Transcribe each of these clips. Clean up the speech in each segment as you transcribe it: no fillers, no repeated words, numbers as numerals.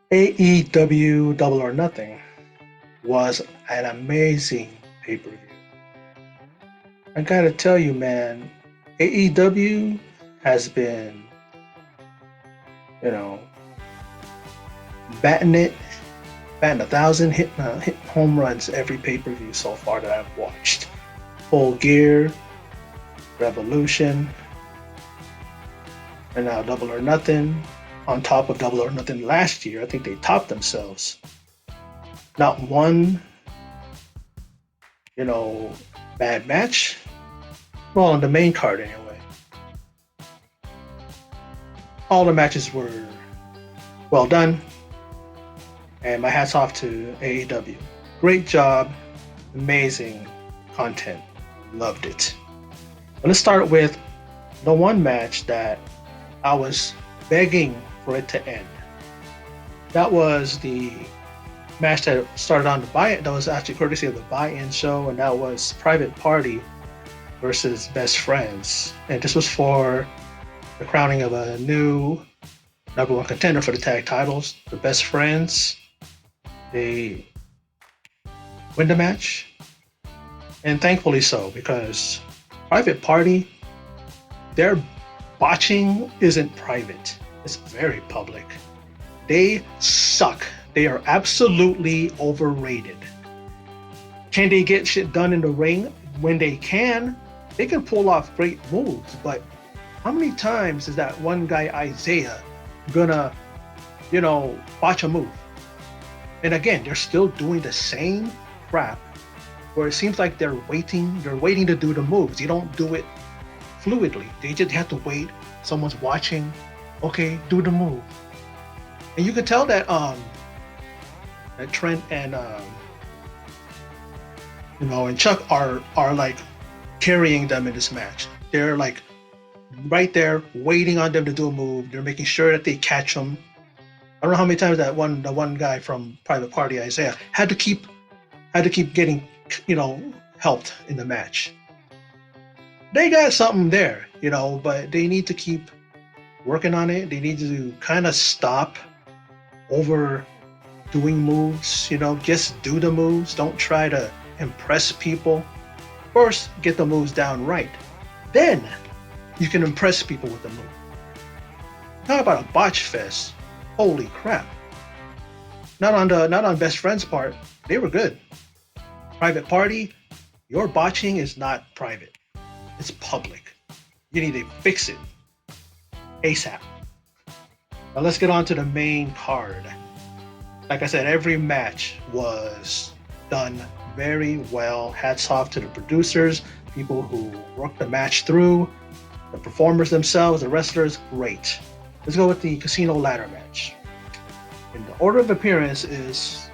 AEW Double or Nothing was an amazing pay-per-view. I gotta tell you, man, AEW has been, you know, batting it, batting 1,000, hitting home runs every pay-per-view so far that I've watched. Full Gear, Revolution, and now Double or Nothing. On top of Double or Nothing last year, I think they topped themselves. Not one, you know, bad match. Well, on the main card anyway. All the matches were well done, and my hats off to AEW. Great job, amazing content. Loved it. But let's start with the one match that I was begging for it to end. That was the match that started on the buy-in. That was actually courtesy of the buy-in show, and that was Private Party versus Best Friends. And this was for the crowning of a new number one contender for the tag titles, the Best Friends. They win the match, and thankfully so, because Private Party, their botching isn't private, it's very public. They suck. They are absolutely overrated. Can they get shit done in the ring? When they can pull off great moves, but how many times is that one guy Isaiah gonna, botch a move? And again, they're still doing the same crap where it seems like they're waiting to do the moves. You don't do it fluidly. They just have to wait. Someone's watching. Okay, do the move. And you can tell that that Trent and and Chuck are like carrying them in this match. They're like right there waiting on them to do a move. They're making sure that they catch them. I don't know how many times the one guy from Private Party, Isaiah, had to keep getting helped in the match. They got something there, but they need to keep working on it. They need to kind of stop over doing moves, just do the moves. Don't try to impress people. First, get the moves down right. Then you can impress people with the move. Talk about a botch fest. Holy crap. Not on Best Friend's part. They were good. Private Party, your botching is not private. It's public. You need to fix it ASAP. Now let's get on to the main card. Like I said, every match was done very well. Hats off to the producers, people who worked the match through, the performers themselves, the wrestlers, great. Let's go with the Casino Ladder match. And the order of appearance is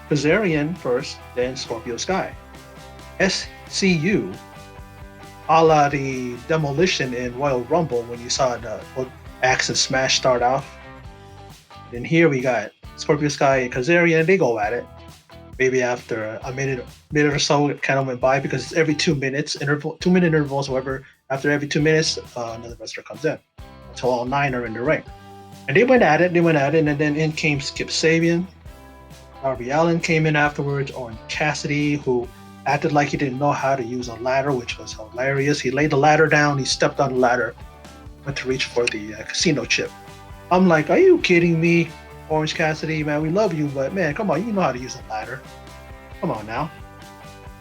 Kazarian first, then Scorpio Sky. SCU, a la the demolition in Royal Rumble when you saw the Axe and Smash start off. Then here we got Scorpio Sky and Kazarian, they go at it. Maybe after a minute or so, it kind of went by because it's every 2 minutes, 2-minute intervals, however, after every 2 minutes, another wrestler comes in until all 9 are in the ring. And they went at it, and then in came Skip Sabian. Darby Allin came in afterwards, Orange Cassidy, who acted like he didn't know how to use a ladder, which was hilarious. He laid the ladder down, he stepped on the ladder, went to reach for the casino chip. I'm like, are you kidding me, Orange Cassidy? Man, we love you, but man, come on, you know how to use a ladder. Come on now.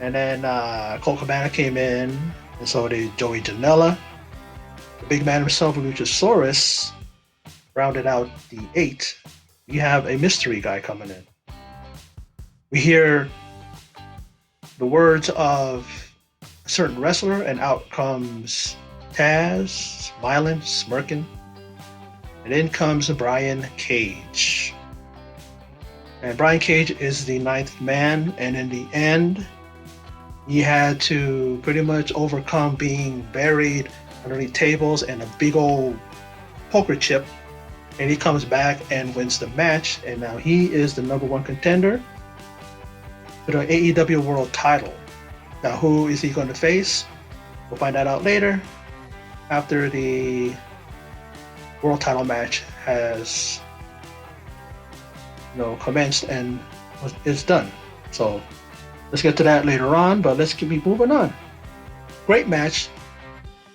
And then Colt Cabana came in, and so did Joey Janela. The big man himself, Luchasaurus, rounded out the 8. We have a mystery guy coming in. We hear the words of a certain wrestler, and out comes Taz, smiling, smirking. And in comes Brian Cage. And Brian Cage is the 9th man, and in the end, he had to pretty much overcome being buried underneath tables and a big old poker chip. And he comes back and wins the match, and now he is the number one contender for the AEW World Title. Now, who is he going to face? We'll find that out later, after the World Title match has commenced and is done. So let's get to that later on, but let's keep moving on. Great match.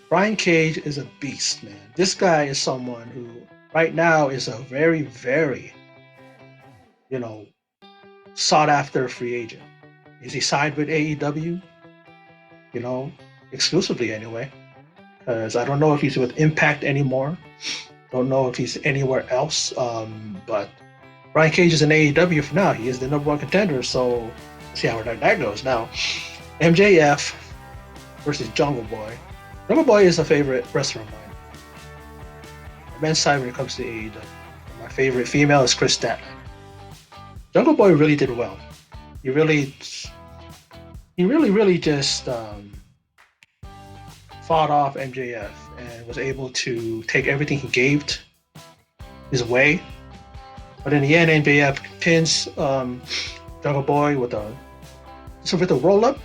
Brian Cage is a beast, man. This guy is someone who right now is a very, very, you know, sought after free agent. Is he signed with AEW? You know, exclusively anyway. Because I don't know if he's with Impact anymore. Don't know if he's anywhere else. But Brian Cage is in AEW for now. He is the number one contender. So let's see how that goes. Now, MJF versus Jungle Boy. Jungle Boy is a favorite wrestler of mine. The men's side when it comes to AEW. My favorite female is Chris Statlander. Jungle Boy really did well. He really just fought off MJF and was able to take everything he gave his way. But in the end, MJF pins Jungle Boy with a roll up,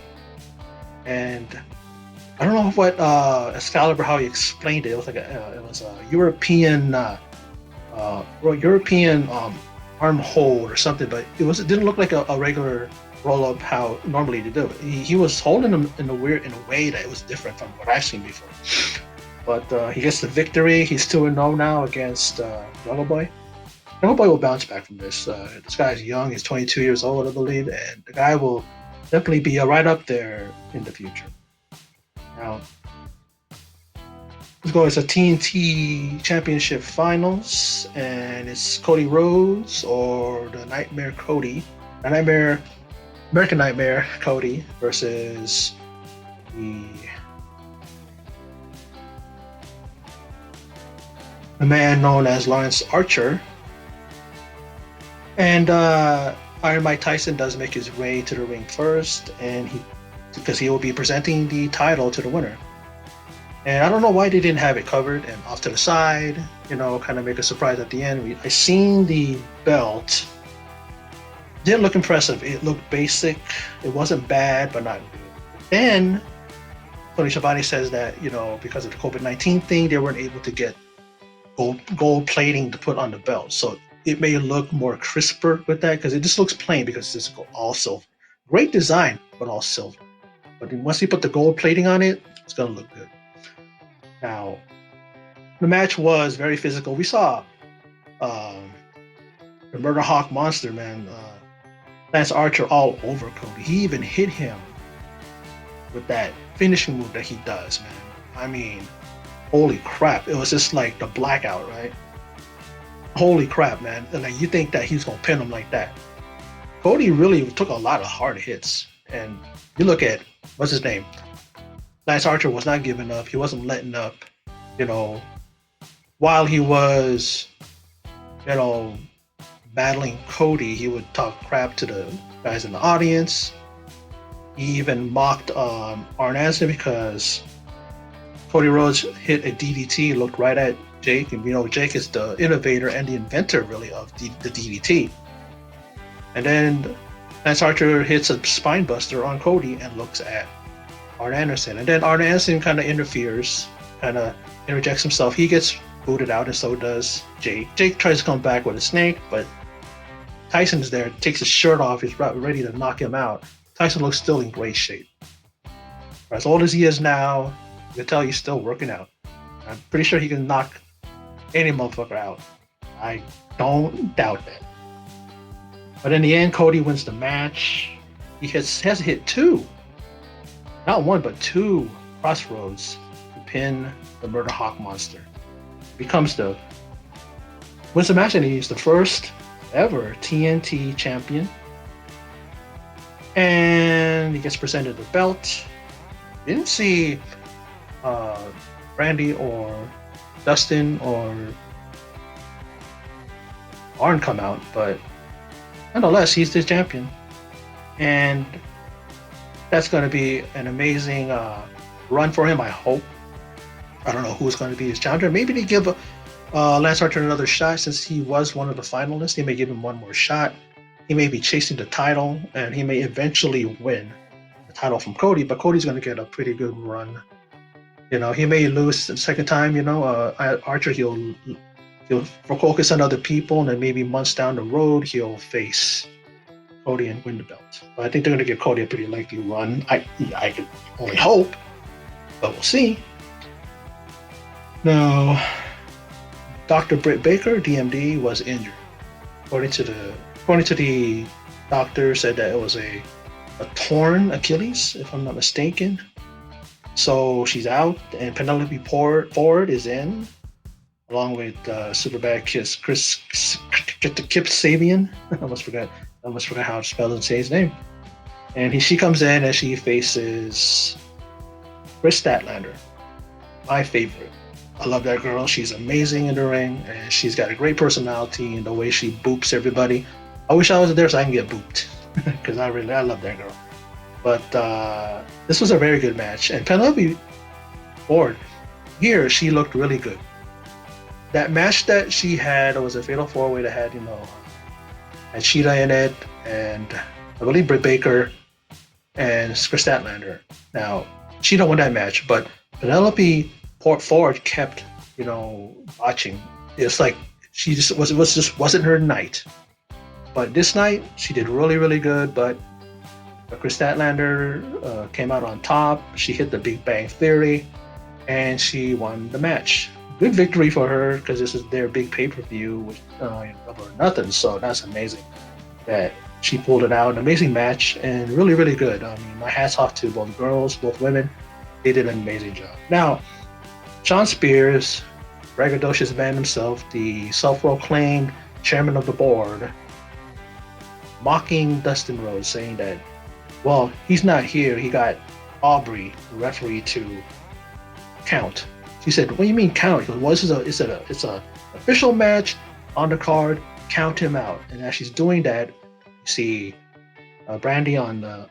and I don't know what Excalibur how he explained it. It was like it was a European arm hold or something, but it didn't look like a regular roll up how normally they do it. He was holding him in a way that it was different from what I've seen before. But he gets the victory. He's 2-0 now against Jungle Boy. Jungle Boy will bounce back from this. This guy's young. He's 22 years old, I believe, and the guy will definitely be right up there in the future. Now, let's go. It's a TNT Championship Finals, and it's Cody Rhodes or the Nightmare Cody, American Nightmare Cody versus the man known as Lance Archer. And Iron Mike Tyson does make his way to the ring first, and because he will be presenting the title to the winner. And I don't know why they didn't have it covered and off to the side, kind of make a surprise at the end. I seen the belt. Didn't look impressive. It looked basic. It wasn't bad, but not good. Then Tony Schiavone says that, because of the COVID-19 thing, they weren't able to get gold plating to put on the belt. So it may look more crisper with that because it just looks plain because it's all silver. Great design, but all silver. But once you put the gold plating on it, it's going to look good. Now, the match was very physical. We saw the Murder Hawk Monster, man, Lance Archer all over Cody. He even hit him with that finishing move that he does, man. I mean, holy crap. It was just like the blackout, right? Holy crap, man. And like, you think that he's going to pin him like that. Cody really took a lot of hard hits. And you look at, what's his name? Lance Archer was not giving up. He wasn't letting up. While he was, battling Cody, he would talk crap to the guys in the audience. He even mocked Arn Anderson because Cody Rhodes hit a DDT, looked right at Jake, and Jake is the innovator and the inventor really of the DDT. And then Lance Archer hits a spine buster on Cody and looks at Arn Anderson. And then Arn Anderson kind of interferes, kind of interjects himself. He gets booted out, and so does Jake. Jake tries to come back with a snake, but Tyson's there, takes his shirt off, he's ready to knock him out. Tyson looks still in great shape. As old as he is now, you can tell he's still working out. I'm pretty sure he can knock any motherfucker out. I don't doubt that. But in the end, Cody wins the match. He has hit two, not one, but two crossroads to pin the Murder Hawk Monster. Wins the match, and he's the first ever TNT champion. And he gets presented the belt. Didn't see Randy or Dustin or Arn come out, but nonetheless, he's the champion. And that's going to be an amazing run for him, I hope. I don't know who's going to be his challenger. Maybe they give Lance Archer another shot since he was one of the finalists. They may give him one more shot. He may be chasing the title, and he may eventually win the title from Cody, but Cody's going to get a pretty good run. He may lose the second time, Archer, he'll He'll focus on other people, and then maybe months down the road, he'll face Cody and win the belt. But I think they're going to give Cody a pretty lengthy run. I could only hope, but we'll see. Now, Dr. Britt Baker, DMD, was injured. According to the doctor, said that it was a torn Achilles, if I'm not mistaken. So she's out, and Penelope Ford is in, along with Superbad Kip Sabian. I almost forgot how to spell and say his name. And she comes in and she faces Chris Statlander, my favorite. I love that girl. She's amazing in the ring, and she's got a great personality and the way she boops everybody. I wish I was there so I can get booped, because I love that girl. But this was a very good match, and Penelope Ford here, she looked really good. That match that she had was a Fatal 4-Way that had, had Sheeta in it, and I believe Britt Baker and Chris Statlander. Now, Sheeta won that match, but Penelope Ford kept, watching. It's like she just wasn't her night. But this night she did really, really good. But Chris Statlander came out on top. She hit the Big Bang Theory, and she won the match. Good victory for her, because this is their big pay-per-view with Double or Nothing. So that's amazing that she pulled it out. An amazing match, and really, really good. I mean, my hat's off to both girls, both women. They did an amazing job. Now, Shawn Spears, braggadocious man himself, the self-proclaimed chairman of the board, mocking Dustin Rhodes, saying that, well, he's not here. He got Aubrey, the referee, to count. He said, "What do you mean count?" He goes, "Well, it's a official match on the card. Count him out." And as she's doing that, you see Brandy on the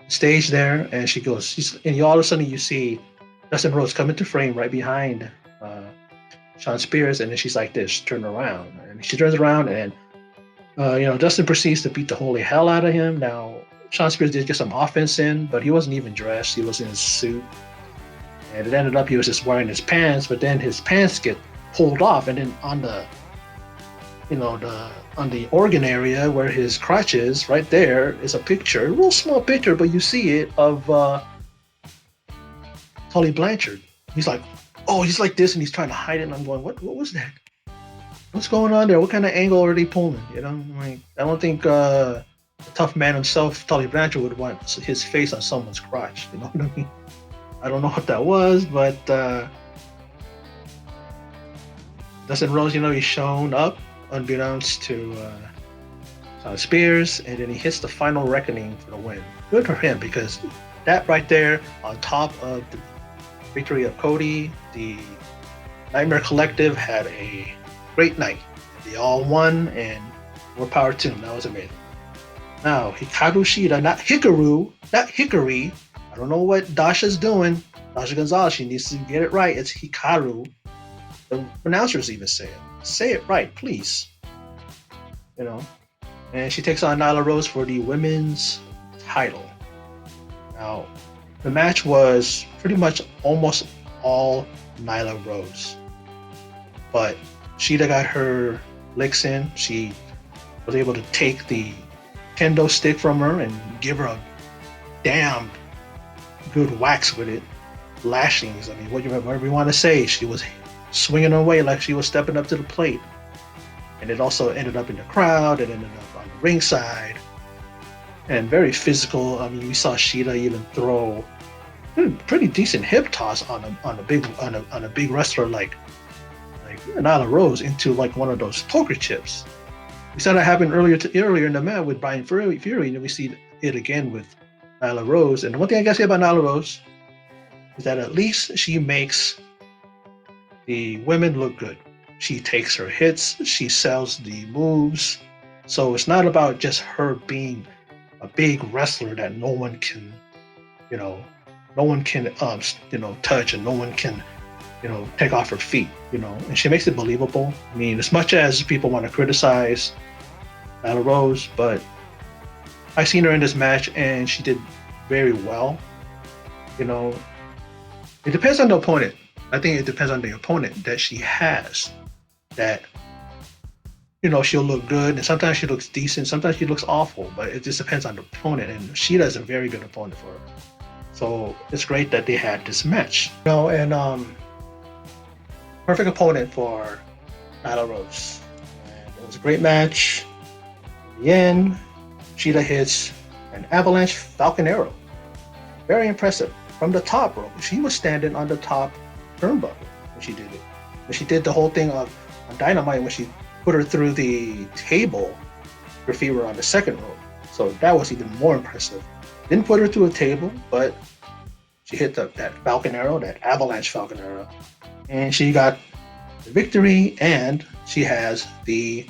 stage there, and she goes, and all of a sudden you see Dustin Rhodes come into frame right behind Shawn Spears, and then she's like this, turn around, and she turns around, and Dustin proceeds to beat the holy hell out of him. Now, Shawn Spears did get some offense in, but he wasn't even dressed. He was in his suit, and it ended up he was just wearing his pants, but then his pants get pulled off, and then on the organ area where his crotch is, right there is a picture, a real small picture, but you see it of Tully Blanchard. He's like, oh, he's like this, and he's trying to hide it, and I'm going, what was that? What's going on there? What kind of angle are they pulling? I don't think the tough man himself, Tully Blanchard, would want his face on someone's crotch. You know what I mean? I don't know what that was, but Dustin Rhodes, he's shown up unbeknownst to Spears, and then he hits the final reckoning for the win. Good for him, because that right there, on top of the victory of Cody, the Nightmare Collective had a great night. They all won, and more power to them. That was amazing. Now, Hikaru Shida, not Hickory. I don't know what Dasha's doing. Dasha Gonzalez, she needs to get it right. It's Hikaru. The announcers even say it. Say it right, please. And she takes on Nyla Rose for the women's title. Now, the match was pretty much almost all Nyla Rose, but Shida got her licks in. She was able to take the kendo stick from her and give her a damn good wax with it. Lashings. I mean, whatever you want to say, she was swinging away like she was stepping up to the plate. And it also ended up in the crowd. It ended up on the ringside. And very physical. I mean, we saw Shida even throw pretty decent hip toss on a big wrestler like Nyla Rose into like one of those poker chips. We saw that happen earlier in the match with Brian Fury, and we see it again with Nyla Rose. And one thing I gotta say about Nyla Rose is that at least she makes the women look good. She takes her hits, she sells the moves. So it's not about just her being a big wrestler that no one can touch, and no one can, take off her feet, and she makes it believable. I mean, as much as people want to criticize Nyla Rose, but I seen her in this match and she did very well. It depends on the opponent. I think it depends on the opponent that she has. That she'll look good, and sometimes she looks decent, sometimes she looks awful, but it just depends on the opponent. And Sheeta is a very good opponent for her. So it's great that they had this match. And perfect opponent for Nyla Rose. And it was a great match. In the end, Sheeta hits an avalanche Falcon Arrow. Very impressive. From the top rope. She was standing on the top turnbuckle when she did it. And she did the whole thing on Dynamite when she put her through the table. Her feet were on the second rope. So that was even more impressive. Didn't put her through a table, but she hit that Falcon Arrow, that avalanche Falcon Arrow. And she got the victory, and she has the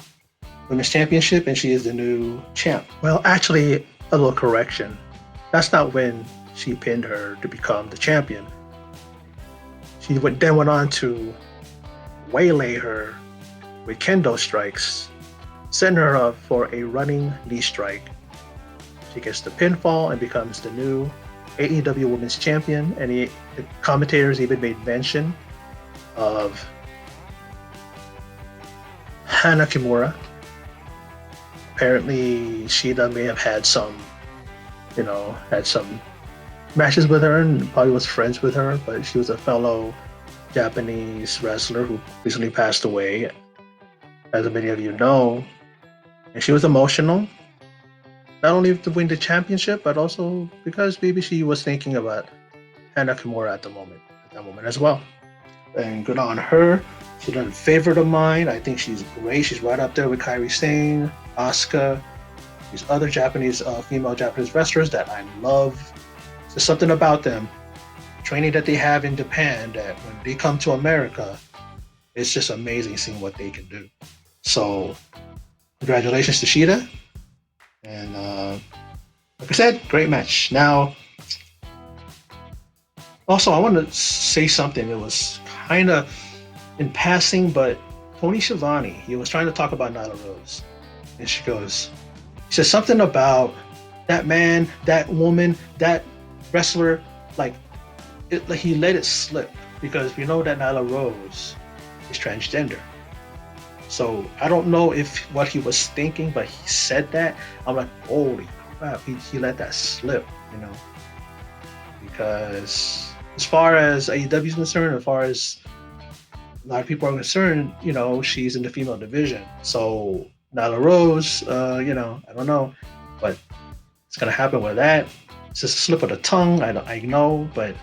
Women's Championship, and she is the new champ. Well, actually, a little correction. That's not when she pinned her to become the champion. She then went on to waylay her with kendo strikes, setting her up for a running knee strike. She gets the pinfall and becomes the new AEW Women's Champion, and the commentators even made mention of Hana Kimura. Apparently, Shida may have had some matches with her and probably was friends with her, but she was a fellow Japanese wrestler who recently passed away, as many of you know. And she was emotional, not only to win the championship, but also because maybe she was thinking about Hana Kimura at that moment as well. And good on her. She's a favorite of mine. I think she's great. She's right up there with Kairi Sane, Asuka, these other female Japanese wrestlers that I love. There's something about them, training that they have in Japan, that when they come to America, it's just amazing seeing what they can do. So, congratulations to Shida. And like I said, great match. Now, also, I want to say something. It was kind of in passing, but Tony Schiavone, he was trying to talk about Nyla Rose. And she says something about that man, that woman, that wrestler, like he let it slip, because we know that Nyla Rose is transgender. So I don't know if what he was thinking, but he said that. I'm like, holy crap, he let that slip, because as far as AEW is concerned, as far as a lot of people are concerned, she's in the female division. So Nyla Rose, I don't know, but it's gonna happen with that. It's just a slip of the tongue. I know, but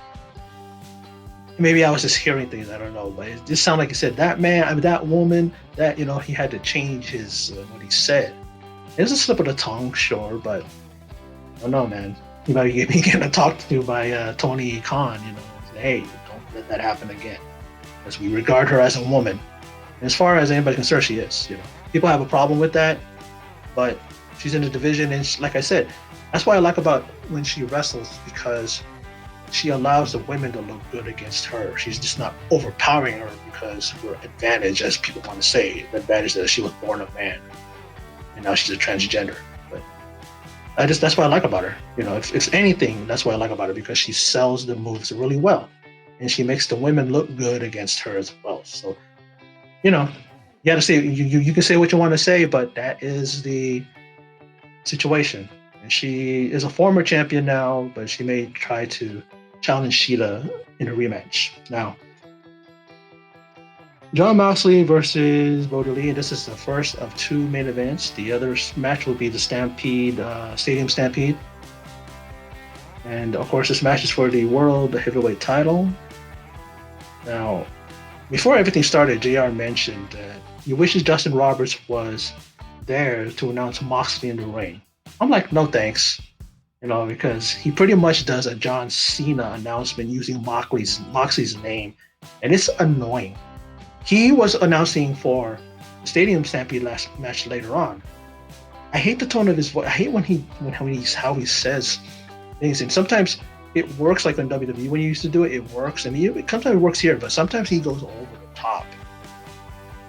maybe I was just hearing things. I don't know, but it just sounded like he said that man, that woman, that he had to change his what he said. It was a slip of the tongue, sure, but I don't know, man. You might be getting talked to by Tony Khan. Say, hey, don't let that happen again, because we regard her as a woman. And as far as anybody concerned, she is. People have a problem with that, but she's in the division, and like I said, that's what I like about when she wrestles, because she allows the women to look good against her. She's just not overpowering her because her advantage, as people want to say, the advantage that she was born a man and now she's a transgender. But that's what I like about her. If anything, that's what I like about her, because she sells the moves really well, and she makes the women look good against her as well. So, you got to say, you can say what you want to say, but that is the situation. And she is a former champion now, but she may try to challenge Sheeta in a rematch. Now, Jon Moxley versus Brody Lee, and this is the first of two main events. The other match will be the Stadium Stampede. And of course, this match is for the World Heavyweight title. Now, before everything started, JR mentioned that he wishes Justin Roberts was there to announce Moxley in the ring. I'm like, no thanks, because he pretty much does a John Cena announcement using Moxley's name, and it's annoying. He was announcing for the Stadium Stampede last match later on. I hate the tone of his voice. I hate how he says things, and sometimes it works, like on WWE when he used to do it. It works, and sometimes it works here, but sometimes he goes over the top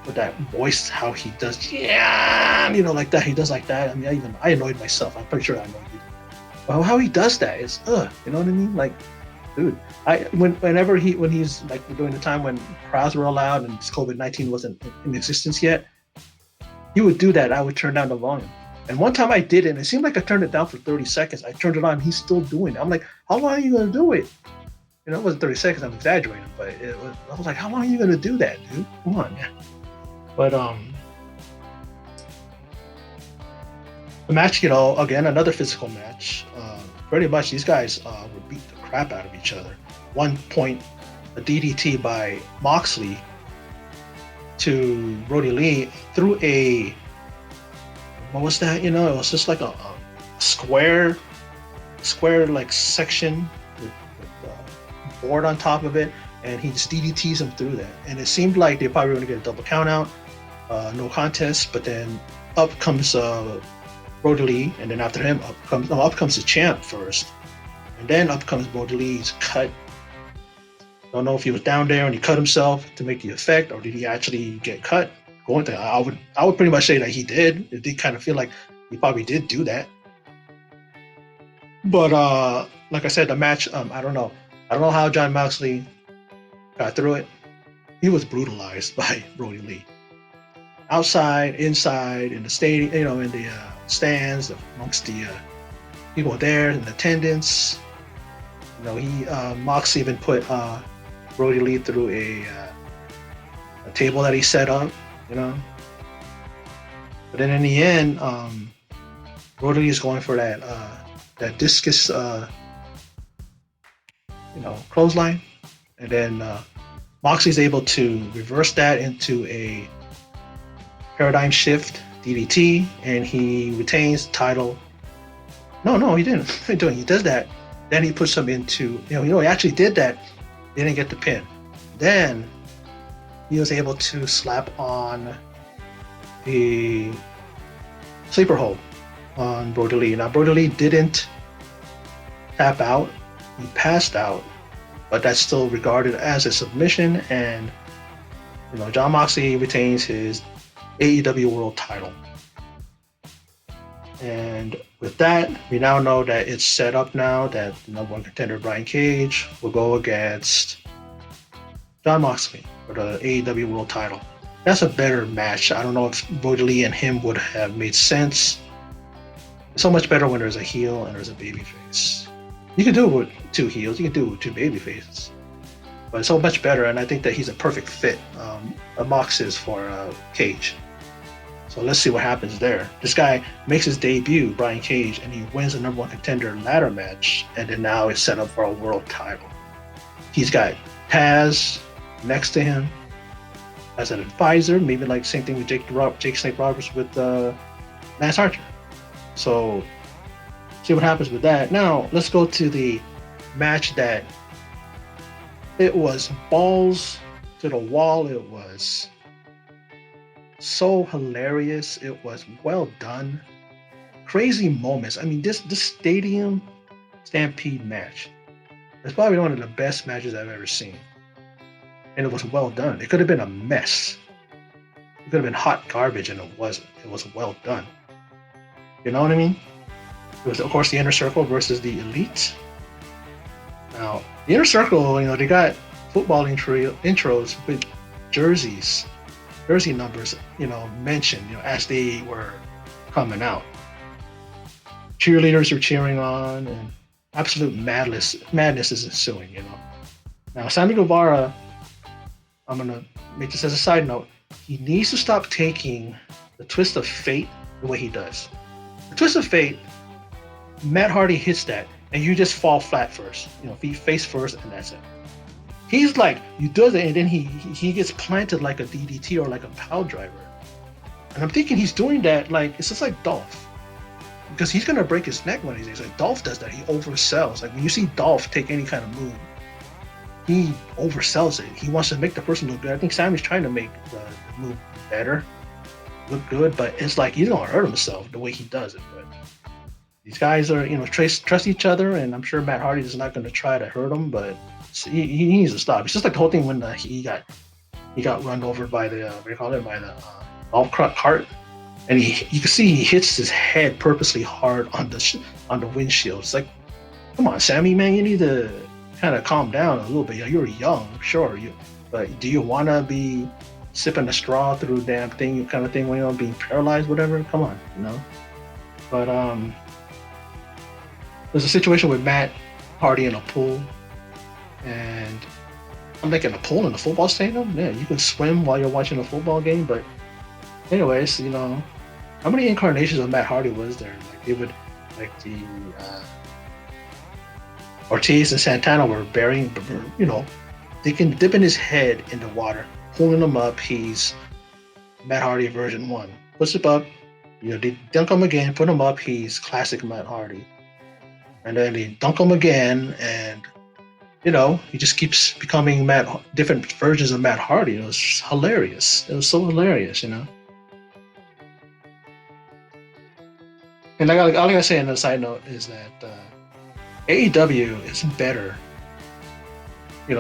with that voice, how he does, like that. He does like that. I mean, I annoyed myself. I'm pretty sure I annoyed you. But how he does that is, you know what I mean? Like, dude. When he's like during the time when crowds were allowed and COVID-19 wasn't in existence yet, he would do that. I would turn down the volume. And one time I did it, and it seemed like I turned it down for 30 seconds. I turned it on, he's still doing it. I'm like, how long are you gonna do it? You know, it wasn't 30 seconds, I'm exaggerating, but I was like, how long are you gonna do that, dude? Come on, man. But the match, you know, again, another physical match. Pretty much these guys would beat the crap out of each other. One point, a DDT by Moxley to Brody Lee through a, what was that? You know, it was just like a square like section with board on top of it, and he just DDTs him through that. And it seemed like they probably were going to get a double count out, no contest. But then up comes Brody Lee, and then after him up comes the champ first, and then up comes Brody Lee's cut. Don't know if he was down there and he cut himself to make the effect, or did he actually get cut? I would pretty much say that he did. It did kind of feel like he probably did do that. But like I said, the match, I don't know how Jon Moxley got through it. He was brutalized by Brody Lee. Outside, inside, in the stadium, you know, in the stands, amongst the people there in attendance. You know, Moxley even put Brody Lee through a table that he set up, you know. But then in the end, Brody Lee is going for that discus, clothesline, and then Moxley's able to reverse that into a paradigm shift DDT, and he retains the title. No, he didn't. He does that. Then he puts him into, he actually did that. He didn't get the pin. Then he was able to slap on the sleeper hold on Brody Lee. Now, Brody Lee didn't tap out. He passed out, but that's still regarded as a submission, and Jon Moxley retains his AEW World Title. And with that, we now know that it's set up now that the number one contender Brian Cage will go against Jon Moxley for the AEW World Title. That's a better match. I don't know if Brody Lee and him would have made sense. It's so much better when there's a heel and there's a babyface. You can do it with two heels, you can do it with two babyfaces, but it's so much better, and I think that he's a perfect fit. Mox is for Cage. So let's see what happens there. This guy makes his debut, Brian Cage, and he wins the number one contender ladder match, and then now is set up for a world title. He's got Taz next to him as an advisor, maybe like same thing with Jake Snake Roberts with Lance Archer. So see what happens with that. Now let's go to the match that it was balls to the wall. It was so hilarious. It was well done. Crazy moments. I mean, this Stadium Stampede match is probably one of the best matches I've ever seen. And it was well done. It could have been a mess. It could have been hot garbage, and it wasn't. It was well done. You know what I mean? It was, of course, the Inner Circle versus the Elite. Now, the Inner Circle, they got football intros with jersey numbers, mentioned, as they were coming out. Cheerleaders are cheering on, and absolute madness is ensuing, Now, Sammy Guevara, I'm going to make this as a side note, he needs to stop taking the twist of fate the way he does. The twist of fate, Matt Hardy hits that, and you just fall flat first, feet face first, and that's it. He's like, you do it, and then he gets planted like a DDT or like a pile driver. And I'm thinking he's doing that it's just like Dolph. Because he's going to break his neck one of these days. Like Dolph does that. He oversells. Like when you see Dolph take any kind of move, he oversells it. He wants to make the person look good. I think Sammy's trying to make the move better, look good, but it's like he's going to hurt himself the way he does it. But these guys are, trust each other, and I'm sure Matt Hardy is not going to try to hurt him, but he needs to stop. It's just like the whole thing when he got run over by the by the golf cart, and you can see he hits his head purposely hard on the windshield. It's like, come on, Sammy, man, you need to kind of calm down a little bit. You're young, sure, but do you want to be sipping a straw through the damn thing, kind of thing, when you're being paralyzed, whatever? Come on, you know. But there's a situation with Matt Hardy in a pool, and I'm like, in a pool in a football stadium. Yeah, you can swim while you're watching a football game. But anyways, how many incarnations of Matt Hardy was there? Like they would, like the Ortiz and Santana were burying, they can dip in his head in the water, pulling him up. He's Matt Hardy version one. Puts him up, they dunk him again, put him up. He's classic Matt Hardy. And then they dunk him again, and he just keeps becoming different versions of Matt Hardy. It was hilarious. It was so hilarious. And all I gotta say on the side note is that AEW is better,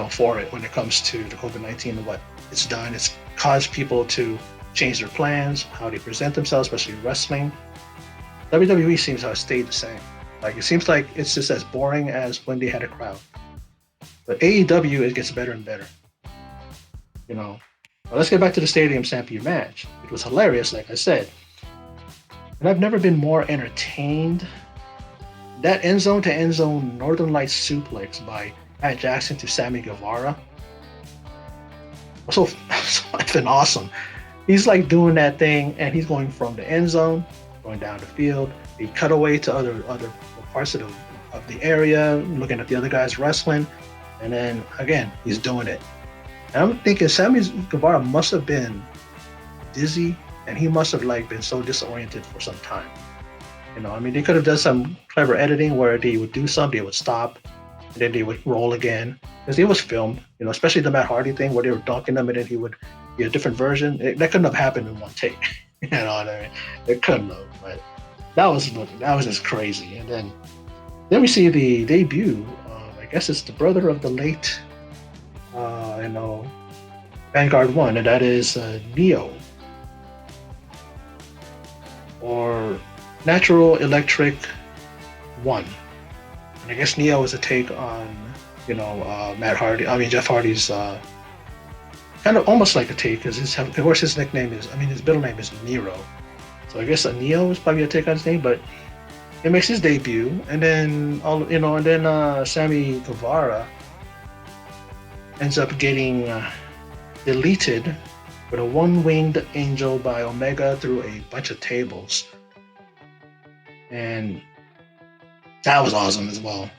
for it when it comes to the COVID-19 and what it's done. It's caused people to change their plans, how they present themselves, especially wrestling. WWE seems to have stayed the same. Like, it seems like it's just as boring as when they had a crowd. But AEW, it gets better and better. Well, let's get back to the Stadium Stampede match. It was hilarious, like I said. And I've never been more entertained. That end zone to end zone Northern Lights suplex by Matt Jackson to Sammy Guevara was so effing awesome. He's like doing that thing, and he's going from the end zone, going down the field. He cut away to other parts of the area, looking at the other guys wrestling, and then again he's doing it. And I'm thinking Sammy Guevara must have been dizzy, and he must have been so disoriented for some time. They could have done some clever editing where they would do something, they would stop, and then they would roll again, because it was filmed. Especially the Matt Hardy thing where they were dunking him, and then he would be a different version. That couldn't have happened in one take. You know what I mean? It couldn't have. But that was just crazy. And then we see the debut. I guess it's the brother of the late, Vanguard One, and that is Neo, or Natural Electric One. And I guess Neo is a take on, Matt Hardy. Jeff Hardy's kind of almost like a take, because of course his nickname is, his middle name is Nero. So I guess a Neo is probably a take on his name, but it makes his debut, and then Sammy Guevara ends up getting deleted with a one-winged angel by Omega through a bunch of tables. And that was awesome as well.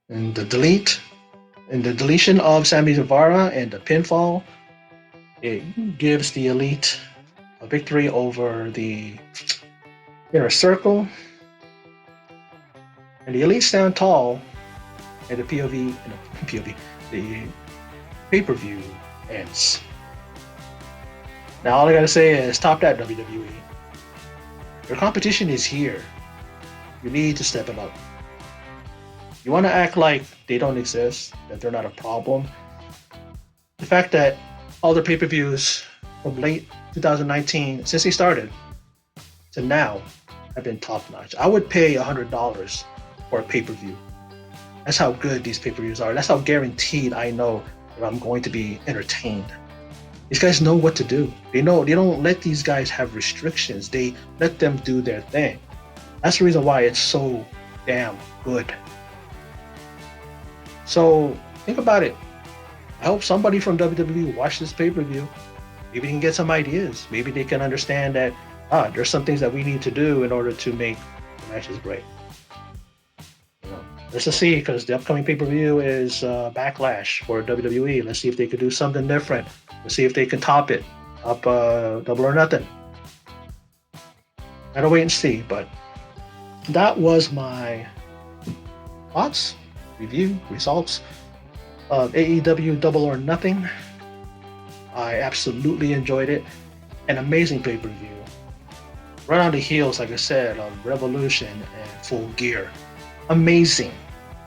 And the deletion of Sammy Guevara and the pinfall, it gives the Elite a victory over the Inner Circle. And the Elite stand tall, and the the pay-per-view ends. Now all I gotta say is, top that, WWE. Your competition is here. You need to step it up. You want to act like they don't exist, that they're not a problem. The fact that all the pay-per-views from late 2019, since they started, to now, have been top-notch. I would pay $100 for a pay-per-view. That's how good these pay-per-views are. That's how guaranteed I know that I'm going to be entertained. These guys know what to do. They don't let these guys have restrictions. They let them do their thing. That's the reason why it's so damn good. So think about it. I hope somebody from WWE watched this pay-per-view. Maybe they can get some ideas. Maybe they can understand that there's some things that we need to do in order to make the matches great. Let's just see, because the upcoming pay-per-view is Backlash for WWE. Let's see if they could do something different. Let's see if they can top it. Double or Nothing. Gotta wait and see, but that was my thoughts, review, results of AEW Double or Nothing. I absolutely enjoyed it. An amazing pay-per-view. Right on the heels, like I said, of Revolution and Full Gear. Amazing.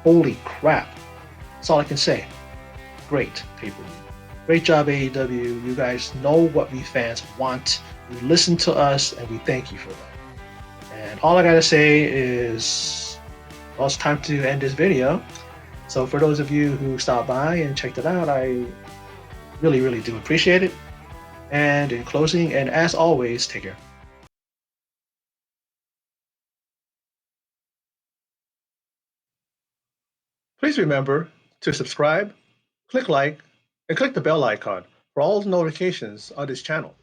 Holy crap. That's all I can say. Great pay-per-view. Great job, AEW. You guys know what we fans want. You listen to us, and we thank you for that. And all I gotta say is, Well, it's time to end this video. So for those of you who stopped by and checked it out, I really, really do appreciate it. And in closing, and as always, take care. Please remember to subscribe, click like, and click the bell icon for all notifications on this channel.